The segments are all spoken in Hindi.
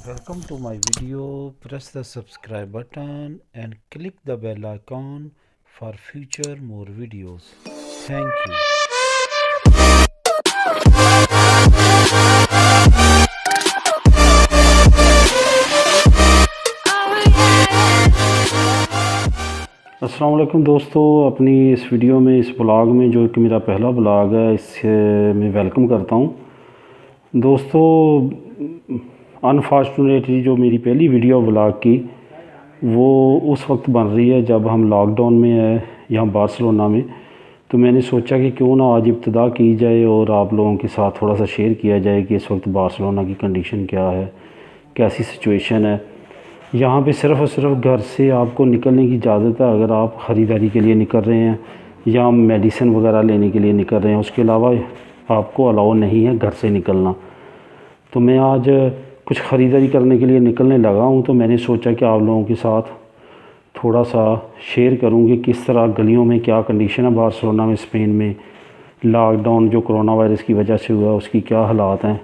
Welcome to my video. Press the subscribe button and click the bell icon for future more videos. Thank you. अस्सलाम वालेकुम दोस्तों, अपनी इस वीडियो में, इस ब्लॉग में, जो कि मेरा पहला ब्लॉग है, इससे मैं वेलकम करता हूँ। दोस्तों, अनफॉर्चुनेटली जो मेरी पहली वीडियो ब्लॉग की वो उस वक्त बन रही है जब हम लॉकडाउन में है यहाँ बार्सिलोना में। तो मैंने सोचा कि क्यों ना आज इब्तिदा की जाए और आप लोगों के साथ थोड़ा सा शेयर किया जाए कि इस वक्त बार्सिलोना की कंडीशन क्या है, कैसी सिचुएशन है। यहाँ पे सिर्फ़ और सिर्फ घर से आपको निकलने की इजाज़त है अगर आप ख़रीदारी के लिए निकल रहे हैं या मेडिसिन वगैरह लेने के लिए निकल रहे हैं। उसके अलावा आपको अलाउ नहीं है घर से निकलना। तो मैं आज कुछ ख़रीदारी करने के लिए निकलने लगा हूँ, तो मैंने सोचा कि आप लोगों के साथ थोड़ा सा शेयर करूँ कि किस तरह गलियों में क्या कंडीशन है बार्सिलोना में, स्पेन में। लॉकडाउन जो कोरोना वायरस की वजह से हुआ उसकी क्या हालात हैं।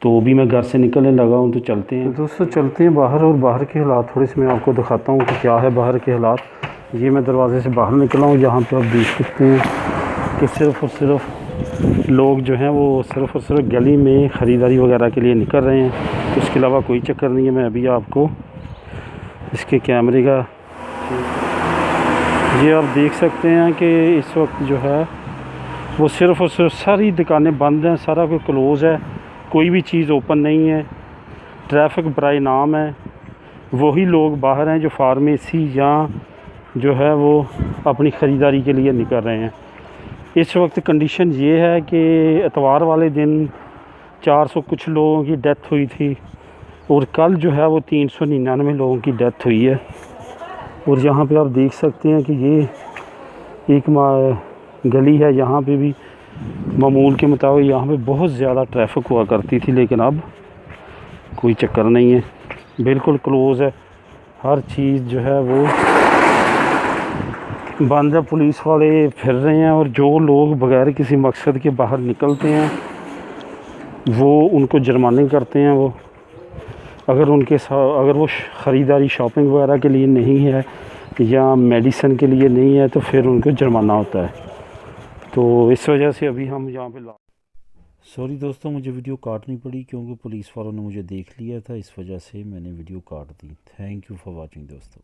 तो अभी मैं घर से निकलने लगा हूँ, तो चलते हैं। तो दोस्तों चलते हैं बाहर, और बाहर के हालात थोड़ी सी मैं आपको दिखाता हूँ कि क्या है बाहर के हालात। ये मैं दरवाज़े से बाहर निकला हूँ, यहाँ पे आप देख सकते हैं कि सिर्फ़ और सिर्फ लोग जो हैं वो सिर्फ़ और सिर्फ गली में ख़रीदारी वगैरह के लिए निकल रहे हैं। उसके अलावा कोई चक्कर नहीं है। मैं अभी आपको इसके कैमरे का ये आप देख सकते हैं कि इस वक्त जो है वो सिर्फ़ और सिर्फ सारी दुकानें बंद हैं, सारा कुछ क्लोज़ है, कोई भी चीज़ ओपन नहीं है। ट्रैफिक बराए नाम है। वही लोग बाहर हैं जो फार्मेसी या जो है वो अपनी ख़रीदारी के लिए निकल रहे हैं। इस वक्त कंडीशन ये है कि इतवार वाले दिन 400 कुछ लोगों की डेथ हुई थी, और कल जो है वो 399 लोगों की डेथ हुई है। और यहाँ पे आप देख सकते हैं कि ये एक गली है, यहाँ पे भी मामूल के मुताबिक यहाँ पे बहुत ज़्यादा ट्रैफिक हुआ करती थी, लेकिन अब कोई चक्कर नहीं है, बिल्कुल क्लोज़ है। हर चीज़ जो है वो बंद है। पुलिस वाले फिर रहे हैं, और जो लोग बगैर किसी मकसद के बाहर निकलते हैं वो उनको जुर्माने करते हैं। वो अगर वो ख़रीदारी शॉपिंग वगैरह के लिए नहीं है या मेडिसिन के लिए नहीं है तो फिर उनको जुर्माना होता है। तो इस वजह से अभी हम यहाँ पे सॉरी दोस्तों, मुझे वीडियो काटनी पड़ी क्योंकि पुलिस वालों ने मुझे देख लिया था, इस वजह से मैंने वीडियो काट दी। थैंक यू फॉर वॉचिंग दोस्तों।